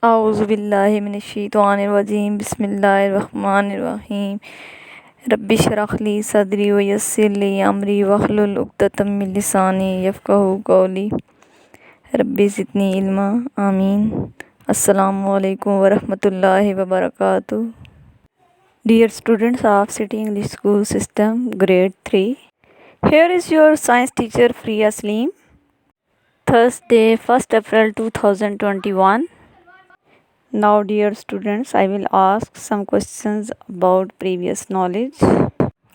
आऊज़ुबिल्लाहि मिनश्शैतानिर्रजीम बिस्मिल्लाहिर्रहमानिर्रहीम रब्बि इश्रह ली सदरी व यस्सिर ली अमरी वहलुल उक़दतम मिन लिसानी यफ़क़हू क़ौली रब्बि ज़िदनी इल्मा आमीन। अस्सलामु अलैकुम व रहमतुल्लाहि व बरकातुहू। Dear students of City English School System Grade 3, here is your science teacher Priya Salim. Thursday, 1st April 2021. Now dear students, I will ask some questions about previous knowledge.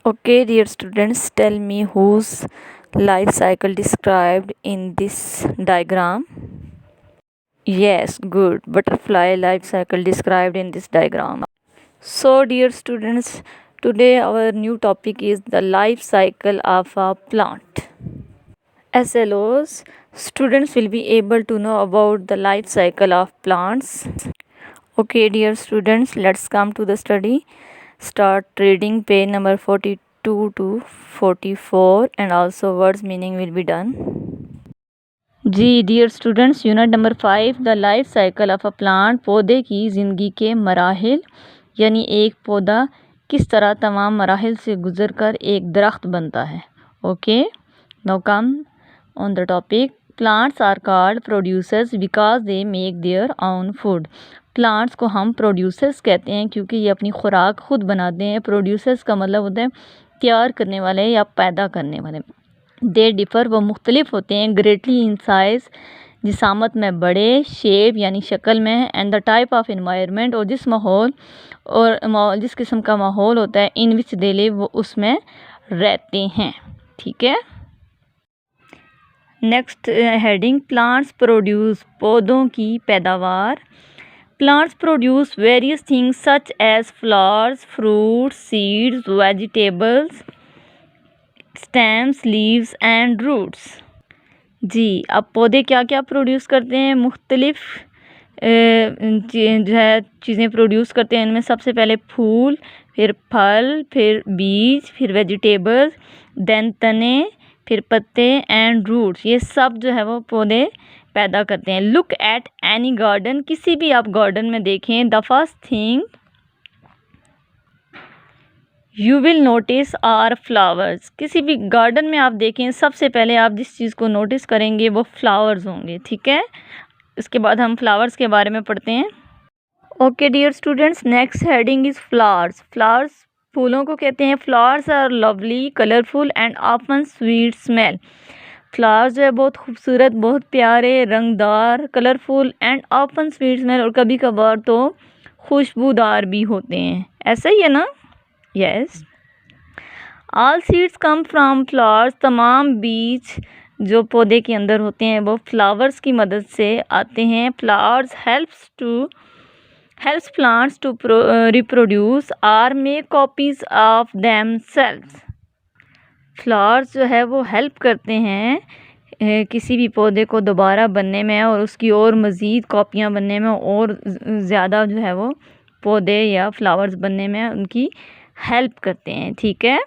Okay dear students, tell me whose life cycle described in this diagram. Yes, good. Butterfly life cycle described in this diagram. So dear students, today our new topic is the life cycle of a plant. SLOs, students will be able to know about the life cycle of plants. Okay dear students, let's come to the study. Start reading page number 42 to 44 and also words meaning will be done. जी dear students, unit number 5 the life cycle of a plant. पौधे की ज़िंदगी के मराहिल, यानी एक पौधा किस तरह तमाम मराहिल से गुजर कर एक दरख्त बनता है। Okay, now come on the topic. Plants are called producers because they make their own food. Plants को हम प्रोड्यूसर्स कहते हैं क्योंकि ये अपनी खुराक खुद बनाते हैं। प्रोड्यूसर्स का मतलब होता है तैयार करने वाले या पैदा करने वाले। दे डिफ़र, वो मुख्तलिफ होते हैं। ग्रेटली इन साइज़, जिसामत में बड़े। शेप यानी शक्ल में। And the type of environment, और जिस माहौल और जिस किस्म का माहौल होता है इन विच दे लिव, वो उसमें रहते हैं। ठीक है। नेक्स्ट हेडिंग, प्लांट्स प्रोड्यूस, पौधों की पैदावार। Plants produce various things such as flowers, fruits, seeds, vegetables, stems, leaves and roots. जी, अब पौधे क्या क्या प्रोड्यूस करते हैं? मुख्तलिफ जो है चीज़ें प्रोड्यूस करते हैं। इनमें सबसे पहले फूल, फिर फल, फिर बीज, फिर वेजिटेबल्स, देन तने, फिर पत्ते एंड रूट्स। ये सब जो है वो पौधे पैदा करते हैं। लुक एट एनी गार्डन, किसी भी आप गार्डन में देखें। The first thing you will notice are flowers. किसी भी गार्डन में आप देखें, सबसे पहले आप जिस चीज़ को नोटिस करेंगे वो फ्लावर्स होंगे। ठीक है, इसके बाद हम फ्लावर्स के बारे में पढ़ते हैं। Okay dear students, next heading is flowers. Flowers फूलों को कहते हैं। Flowers are lovely, colourful and often sweet smell. Flowers जो है बहुत खूबसूरत, बहुत प्यारे, रंगदार, colourful and often sweet smell, और कभी कभार तो खुशबूदार भी होते हैं। ऐसा ही है ना? Yes. All seeds come from flowers, तमाम बीज जो पौधे के अंदर होते हैं वो फ्लावर्स की मदद से आते हैं। Flowers helps plants to reproduce or make copies of themselves. Flowers जो है वो हेल्प करते हैं किसी भी पौधे को दोबारा बनने में और उसकी और मज़ीद कॉपियाँ बनने में, और ज़्यादा जो है वो पौधे या फ्लावर्स बनने में उनकी हेल्प करते हैं। ठीक है।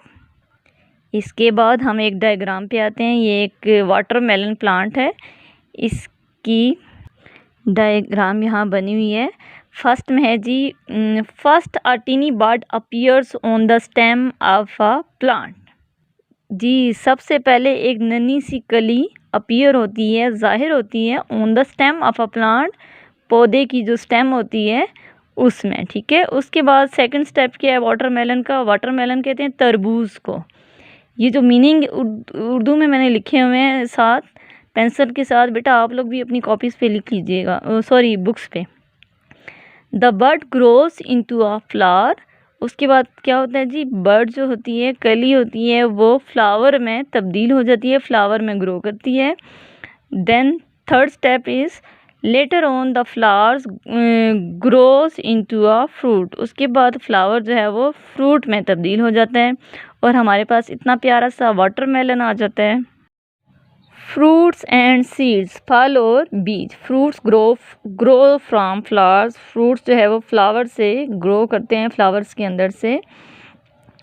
इसके बाद हम एक डायग्राम पे आते हैं। ये एक वाटरमेलन प्लांट है, इसकी डायग्राम यहाँ बनी हुई है। फर्स्ट में है जी, first a tiny bud appears on the stem of a plant. जी, सबसे पहले एक नन्ही सी कली अपीयर होती है, ज़ाहिर होती है on the stem of a plant, पौधे की जो स्टेम होती है उसमें। ठीक है। उसके बाद सेकंड स्टेप क्या है वाटरमेलन का? वाटरमेलन कहते हैं तरबूज को। ये जो मीनिंग उर्दू में मैंने लिखे हुए हैं साथ पेंसिल के साथ, बेटा आप लोग भी अपनी कॉपीज़ पे लिख लीजिएगा, सॉरी बुक्स पे। The bud grows into a flower. उसके बाद क्या होता है जी, बर्ड जो होती है, कली होती है, वो फ्लावर में तब्दील हो जाती है, फ्लावर में ग्रो करती है। Then third step is later on the flowers grows into a fruit. उसके बाद फ्लावर जो है वो फ्रूट में तब्दील हो जाता है और हमारे पास इतना प्यारा सा वाटरमेलन आ जाता है। फ्रूट्स एंड सीड्स, फल और बीज। Fruits grow from flowers. Fruits जो है वो फ्लावर से ग्रो करते हैं, फ्लावर्स के अंदर से।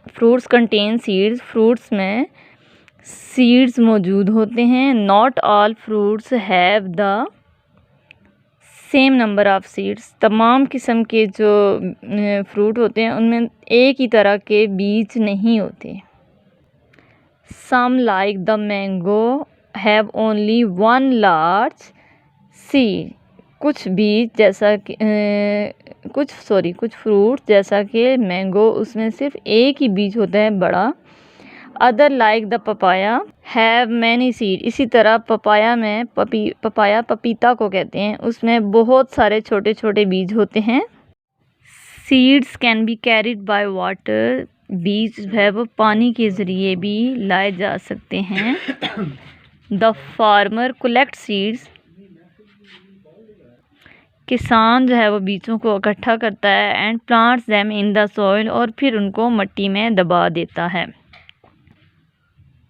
फ्रूट्स कंटेन सीड्स, फ्रूट्स में सीड्स मौजूद होते हैं। Not all fruits have the same number of seeds. तमाम किस्म के जो फ्रूट होते हैं उनमें एक ही तरह के बीज नहीं होते। Some like the mango have only one large seed. कुछ बीज जैसा कि कुछ फ्रूट जैसा कि मैंगो, उसमें सिर्फ एक ही बीज होता है बड़ा। Other like the papaya have many seed. इसी तरह पपाया में पपाया पपीता को कहते हैं, उसमें बहुत सारे छोटे छोटे बीज होते हैं। Seeds can be carried by water. बीज है वो पानी के ज़रिए भी लाए जा सकते हैं। The farmer collect seeds. किसान जो है वो बीजों को इकट्ठा करता है। And plants them in the soil. और फिर उनको मिट्टी में दबा देता है।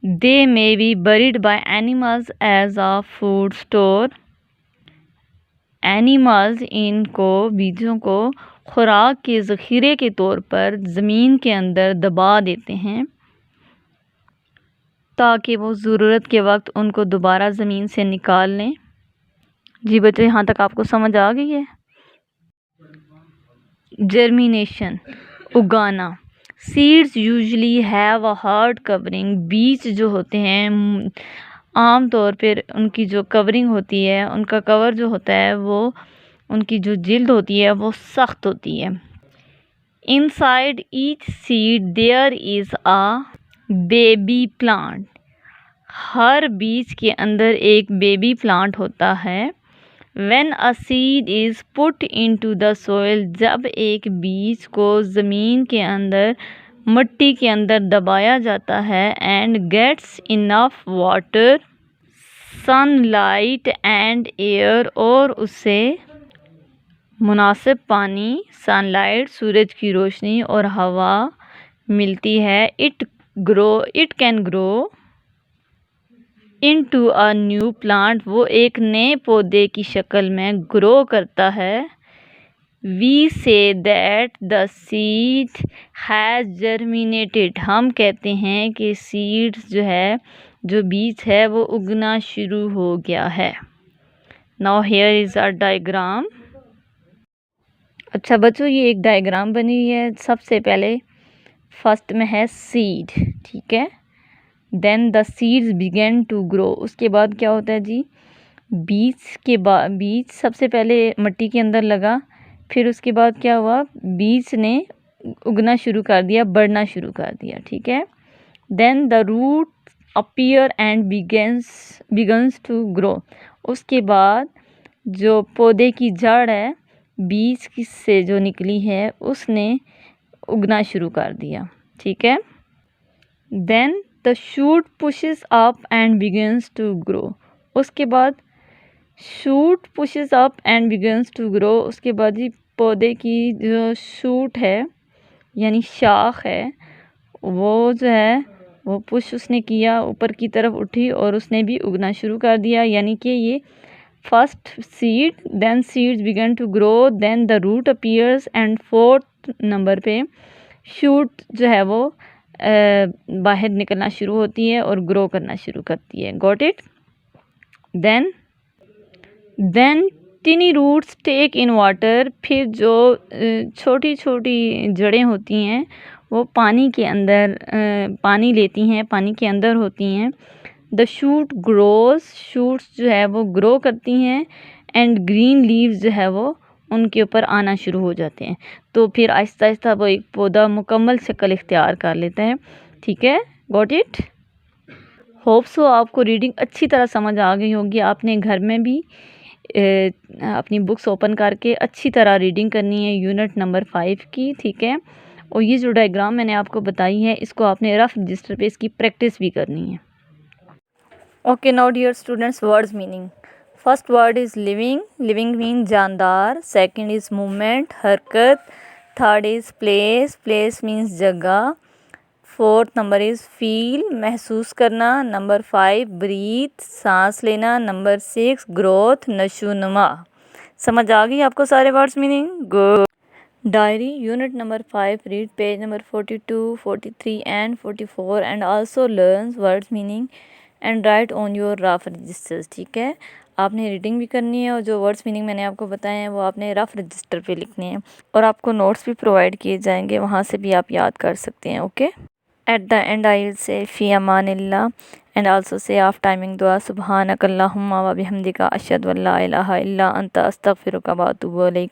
They may be buried by animals as a food store. Animals इनको बीजों को खुराक के ज़ख़ीरे के तौर पर ज़मीन के अंदर दबा देते हैं ताकि वो ज़रूरत के वक्त उनको दोबारा ज़मीन से निकाल लें। जी बच्चों, यहाँ तक आपको समझ आ गई है। जर्मिनेशन, उगाना। Seeds usually have a hard covering. बीज जो होते हैं आम तौर पर उनकी जो कवरिंग होती है, उनका कवर जो होता है वो उनकी जो जिल्द होती है वो सख्त होती है। Inside each seed there is a baby plant. हर बीज के अंदर एक बेबी प्लांट होता है। When a seed is put into the soil, जब एक बीज को ज़मीन के अंदर मिट्टी के अंदर दबाया जाता है। and gets enough water, sunlight and air, और उसे मुनासिब पानी, सनलाइट सूरज की रोशनी और हवा मिलती है। it can grow into a new plant। वो एक नए पौधे की शक्ल में ग्रो करता है। We say that the seed has germinated। हम कहते हैं कि सीड्स जो है, जो बीज है वो उगना शुरू हो गया है। Now here is a diagram। अच्छा बच्चों, ये एक डायग्राम बनी हुई है। सबसे पहले फर्स्ट में है सीड, ठीक है। Then the seeds begin to grow. उसके बाद क्या होता है जी, बीज सबसे पहले मिट्टी के अंदर लगा। फिर उसके बाद क्या हुआ, बीज ने उगना शुरू कर दिया, बढ़ना शुरू कर दिया, ठीक है। Then the root appear and begins to grow. उसके बाद जो पौधे की जड़ है, बीज से जो निकली है, उसने उगना शुरू कर दिया, ठीक है। Then the shoot pushes up and begins to grow. उसके बाद shoot pushes up and begins to grow. उसके बाद ही पौधे की जो शूट है यानी शाख है, वो जो है वो पुश उसने किया, ऊपर की तरफ उठी और उसने भी उगना शुरू कर दिया। यानी कि ये first seed, then seeds began to grow, then the root appears, and fourth number पे शूट जो है वो बाहर निकलना शुरू होती है और ग्रो करना शुरू करती है। Got it. Then tiny roots take in water. फिर जो छोटी छोटी जड़ें होती हैं वो पानी के अंदर पानी लेती हैं, पानी के अंदर होती हैं। The shoot grows. शूट्स जो है वो ग्रो करती हैं। एंड ग्रीन लीव्स जो है वो उनके ऊपर आना शुरू हो जाते हैं। तो फिर आहिस्ता आहिस्ता वो एक पौधा मुकम्मल शक्ल इख्तियार कर लेता है, ठीक है। Got it. होप सो आपको रीडिंग अच्छी तरह समझ आ गई होगी। आपने घर में भी अपनी बुक्स ओपन करके अच्छी तरह रीडिंग करनी है यूनिट नंबर 5 की, ठीक है। और ये जो डायग्राम मैंने आपको बताई है, इसको आपने रफ रजिस्टर पे इसकी प्रैक्टिस भी करनी है। Okay, now dear students, words meaning. First word is living. Living mean जानदार। सेकंड इज़ मूवमेंट, हरकत। Third is place. Place means जगह। फोर्थ नंबर इज़ फील, महसूस करना। नंबर 5 ब्रीथ, सांस लेना। नंबर 6 ग्रोथ, नशोनुमा। समझ आ गई आपको सारे words meaning? Good. Diary unit number 5 read page number 42, 43 and 44 and also learns words meaning and write on your rough registers, ठीक है। आपने रीडिंग भी करनी है और जो वर्ड्स मीनिंग मैंने आपको बताए हैं वो आपने रफ रजिस्टर पे लिखने हैं और आपको नोट्स भी प्रोवाइड किए जाएंगे, वहाँ से भी आप याद कर सकते हैं। Okay, at the end I will say फ़ी अमानिल्लाह and also say of timing दुआ सुबहानक अल्लाहुम्मा व बिहम्दिका अशहदु अल्ला इलाहा इल्ला अंता अस्तगफिरुका व अतूबु इलैक।